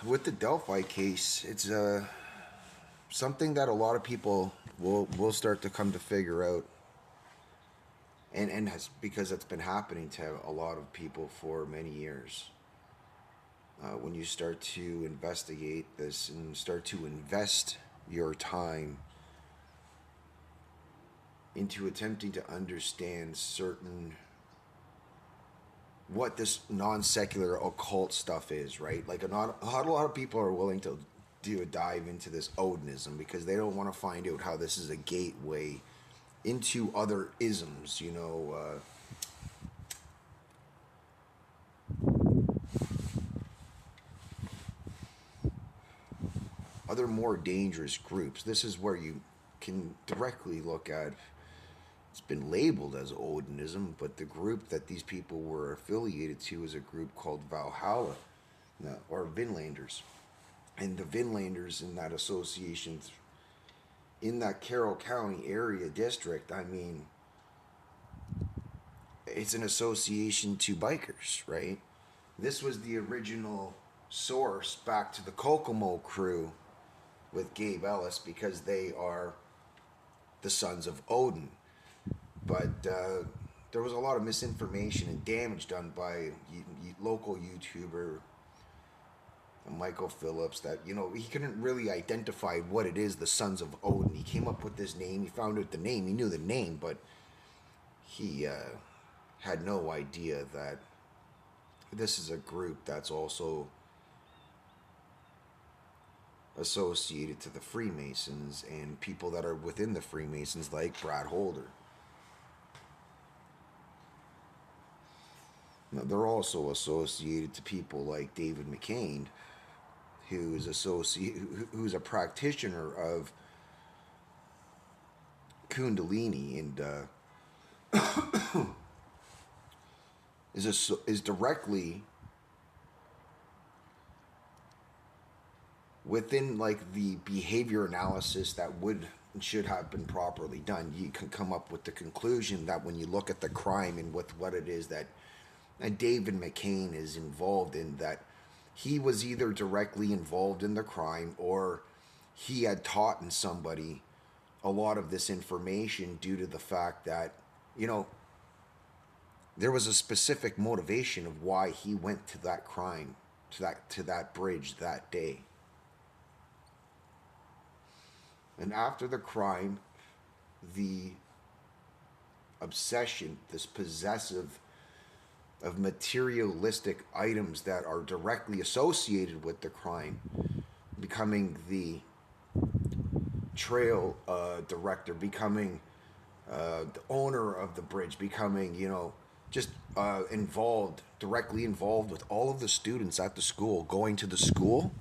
with the Delphi case, it's something that a lot of people will start to come to figure out, and has, because it's been happening to a lot of people for many years. When you start to investigate this and start to invest your time into attempting to understand certain what this non-secular occult stuff is, right? Like not a lot of people are willing to do a dive into this Odinism because they don't want to find out how this is a gateway into other isms, other more dangerous groups. This is where you can directly look at, it's been labeled as Odinism, but the group that these people were affiliated to is a group called Valhalla, or Vinlanders. And the Vinlanders in that association, in that Carroll County area district, I mean, it's an association to bikers, right? This was the original source back to the Kokomo crew with Gabe Ellis, because they are the sons of Odin. But there was a lot of misinformation and damage done by local YouTuber Michael Phillips, that he couldn't really identify what it is, the sons of Odin. He came up with this name. He found out the name. He knew the name, but he had no idea that this is a group that's also associated to the Freemasons and people that are within the Freemasons, like Brad Holder. Now, they're also associated to people like David McCain, who's a practitioner of Kundalini, and is directly within like the behavior analysis that would and should have been properly done. You can come up with the conclusion that when you look at the crime and with what it is that David McCain is involved in, that he was either directly involved in the crime or he had taught in somebody a lot of this information, due to the fact that there was a specific motivation of why he went to that crime, to that bridge that day. And after the crime, the obsession, this possessive of materialistic items that are directly associated with the crime, becoming the trail director, becoming the owner of the bridge, becoming just directly involved with all of the students at the school, going to the school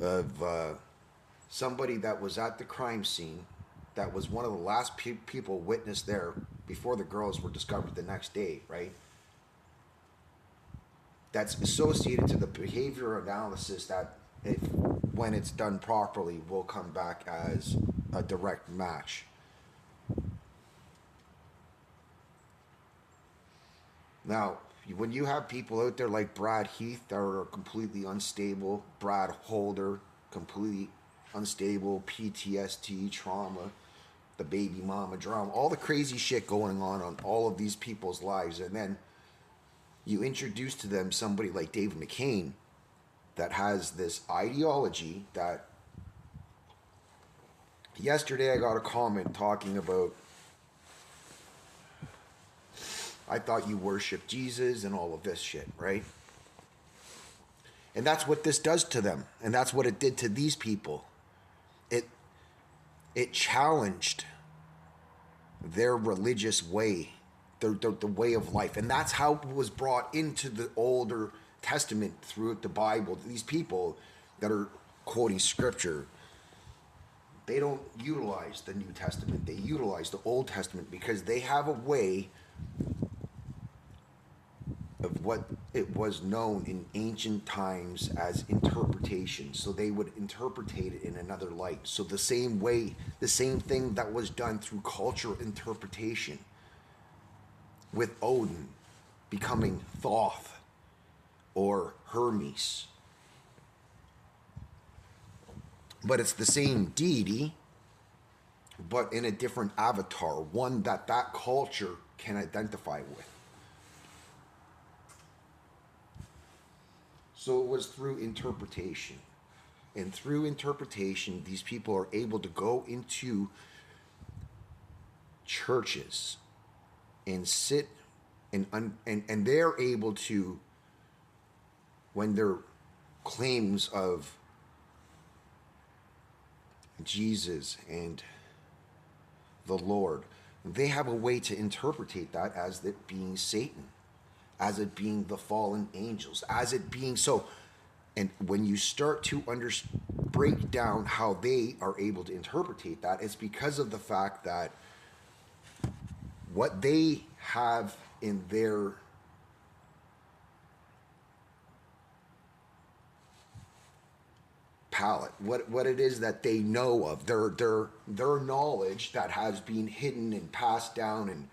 of somebody that was at the crime scene, that was one of the last people witnessed there before the girls were discovered the next day, right? That's associated to the behavior analysis that, when it's done properly, will come back as a direct match. Now, when you have people out there like Brad Heath that are completely unstable, Brad Holder, completely unstable, PTSD, trauma, the baby mama drama, all the crazy shit going on all of these people's lives, and then you introduce to them somebody like David McCain that has this ideology that, yesterday I got a comment talking about, I thought you worship Jesus and all of this shit, right? And that's what this does to them. And that's what it did to these people. It challenged their religious way, the way of life. And that's how it was brought into the older Testament through the Bible. These people that are quoting scripture, they don't utilize the New Testament. They utilize the Old Testament because they have a way of what it was known in ancient times as interpretation. So they would interpret it in another light. So the same way, the same thing that was done through cultural interpretation with Odin becoming Thoth or Hermes, but it's the same deity, but in a different avatar, one that that culture can identify with. So it was through interpretation. And through interpretation, these people are able to go into churches and sit and they're able to, when their claims of Jesus and the Lord, they have a way to interpretate that as it being Satan, as it being the fallen angels, as it being so. And when you start to break down how they are able to interpretate that, it's because of the fact that what they have in their palette, what it is that they know of, their knowledge that has been hidden and passed down. And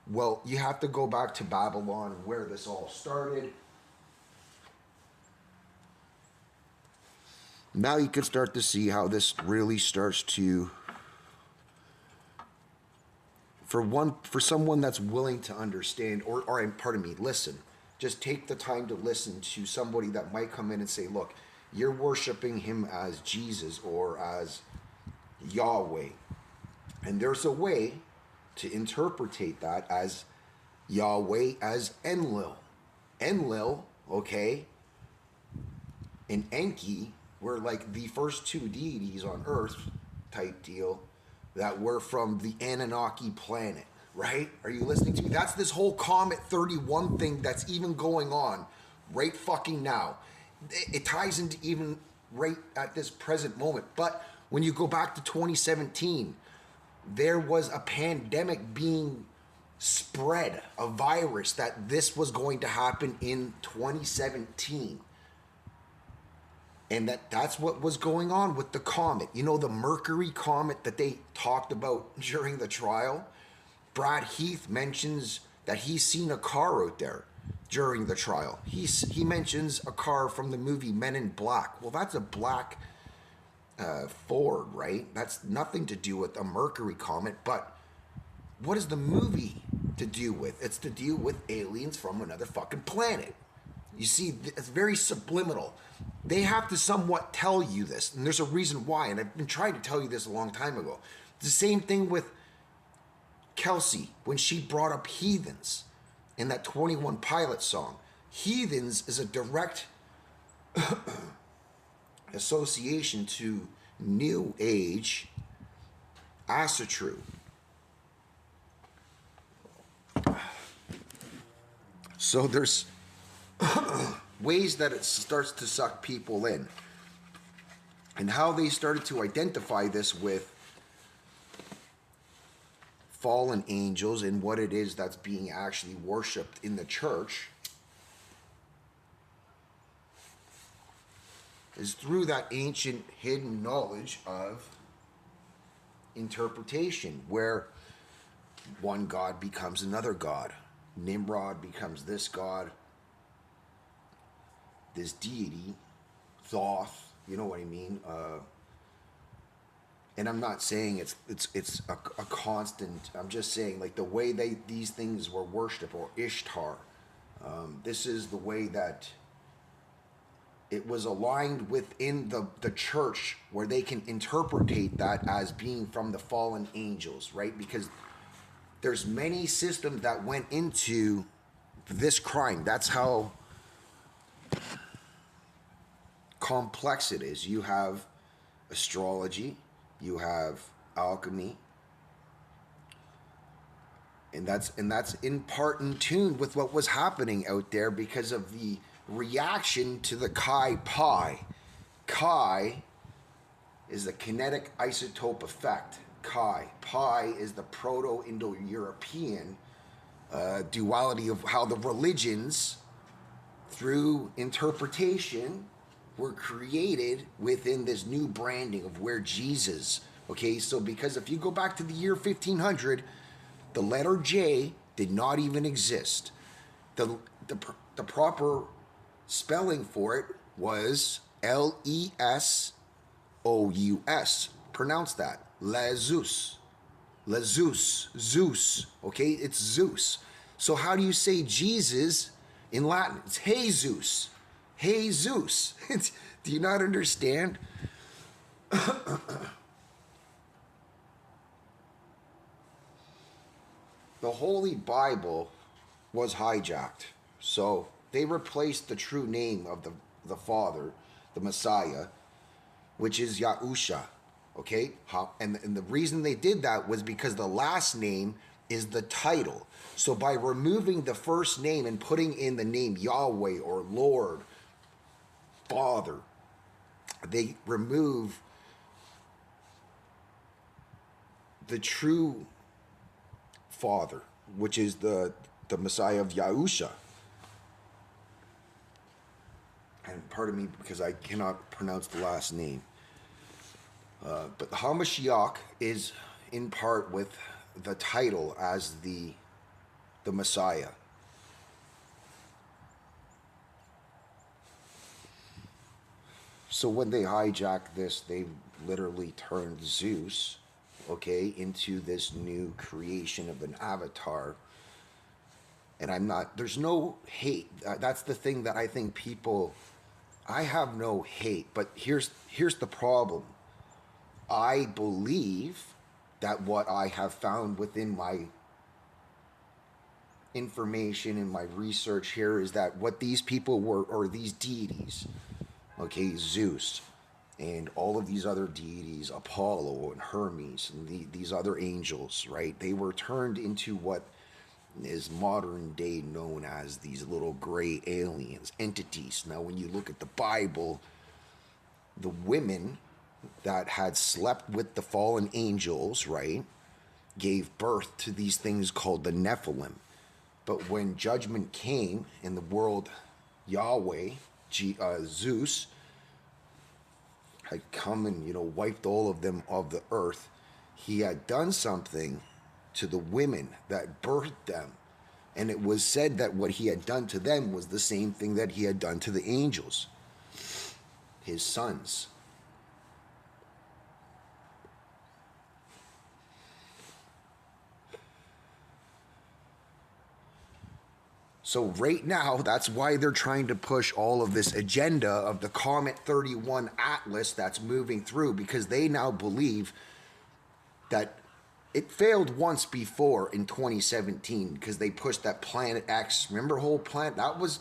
well, you have to go back to Babylon, where this all started. Now you can start to see how this really starts to, for someone that's willing to understand, or pardon me, listen. Just take the time to listen to somebody that might come in and say, look, you're worshiping him as Jesus or as Yahweh. And there's a way to interpretate that as Yahweh as Enlil. Enlil, okay, and Enki were like the first two deities on Earth type deal that were from the Anunnaki planet, right? Are you listening to me? That's this whole Comet 31 thing that's even going on right fucking now. It ties into even right at this present moment. But when you go back to 2017, there was a pandemic being spread, a virus, that this was going to happen in 2017. And that's what was going on with the comet. You know, the Mercury comet that they talked about during the trial? Brad Heath mentions that he's seen a car out there during the trial. He mentions a car from the movie Men in Black. Well, that's a black Ford, right? That's nothing to do with a Mercury comet. But what is the movie to do with? It's to deal with aliens from another fucking planet. You see, it's very subliminal. They have to somewhat tell you this, and there's a reason why, and I've been trying to tell you this a long time ago. It's the same thing with Kelsey when she brought up Heathens in that 21 Pilots song. Heathens is a direct association to New Age Asatru. So there's ways that it starts to suck people in. And how they started to identify this with fallen angels and what it is that's being actually worshipped in the church is through that ancient hidden knowledge of interpretation, where one god becomes another god. Nimrod becomes this god, this deity, Thoth, you know what I mean? And I'm not saying it's a constant. I'm just saying, like, the way these things were worshipped, or Ishtar. This is the way that it was aligned within the church, where they can interpretate that as being from the fallen angels, right? Because there's many systems that went into this crime. That's how complex it is. You have astrology, you have alchemy, and that's in part in tune with what was happening out there because of the reaction to the Chi Pi. Chi is the kinetic isotope effect. Chi Pi is the Proto-Indo-European duality of how the religions, through interpretation, were created within this new branding of where Jesus, okay? So because if you go back to the year 1500, the letter J did not even exist. The proper spelling for it was L-E-S-T-R-A. O-U-S. Pronounce that. Lezus. Lezus. Zeus. Okay? It's Zeus. So how do you say Jesus in Latin? It's Jesus. Jesus. Do you not understand? The Holy Bible was hijacked. So they replaced the true name of the Father, the Messiah, which is Yahusha. Okay? And the reason they did that was because the last name is the title. So by removing the first name and putting in the name Yahweh or Lord, Father, they remove the true Father, which is the Messiah of Yahusha. And pardon me because I cannot pronounce the last name. But the HaMashiach is in part with the title as the Messiah. So when they hijacked this, they literally turned Zeus, okay, into this new creation of an avatar. And there's no hate. That's the thing that I think people, I have no hate, but here's the problem. I believe that what I have found within my information and my research here is that what these people were, or these deities, okay, Zeus and all of these other deities, Apollo and Hermes and these other angels, right? They were turned into what is modern day known as these little gray aliens, entities. Now, when you look at the Bible, the women that had slept with the fallen angels, right, gave birth to these things called the Nephilim. But when judgment came in the world, Yahweh, Zeus, had come and, wiped all of them of the earth. He had done something to the women that birthed them. And it was said that what he had done to them was the same thing that he had done to the angels, his sons. So right now, that's why they're trying to push all of this agenda of the Comet 31 Atlas that's moving through, because they now believe that it failed once before in 2017 because they pushed that Planet X. Remember whole planet? That was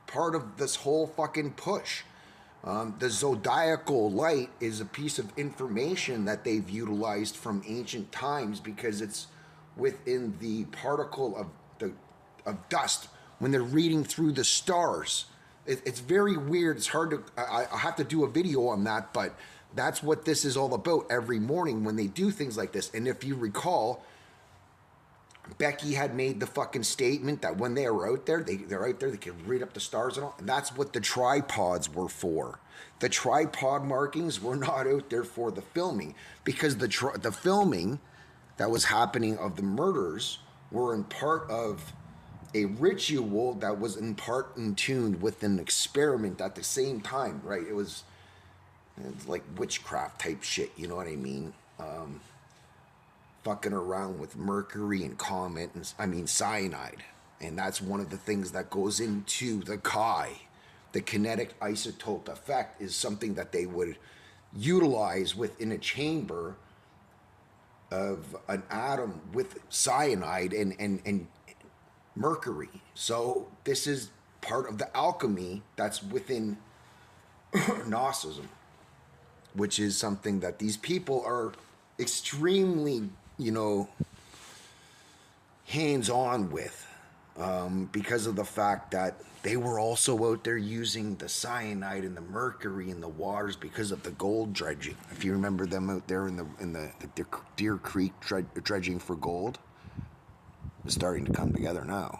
part of this whole fucking push. The zodiacal light is a piece of information that they've utilized from ancient times because it's within the particle of dust when they're reading through the stars. It's very weird. It's hard to, I have to do a video on that, but that's what this is all about every morning when they do things like this. And if you recall, Becky had made the fucking statement that when they were out there, they're out there, they can read up the stars and all. And that's what the tripods were for. The tripod markings were not out there for the filming, because the filming that was happening of the murders were in part of a ritual that was in part in tune with an experiment at the same time, right? It's like witchcraft type shit, you know what I mean? Fucking around with mercury and comet, cyanide. And that's one of the things that goes into the Chi. The kinetic isotope effect is something that they would utilize within a chamber of an atom with cyanide and mercury. So this is part of the alchemy that's within Gnosticism, which is something that these people are extremely, hands-on with, because of the fact that they were also out there using the cyanide and the mercury in the waters because of the gold dredging. If you remember them out there in the Deer Creek dredging for gold, it's starting to come together now.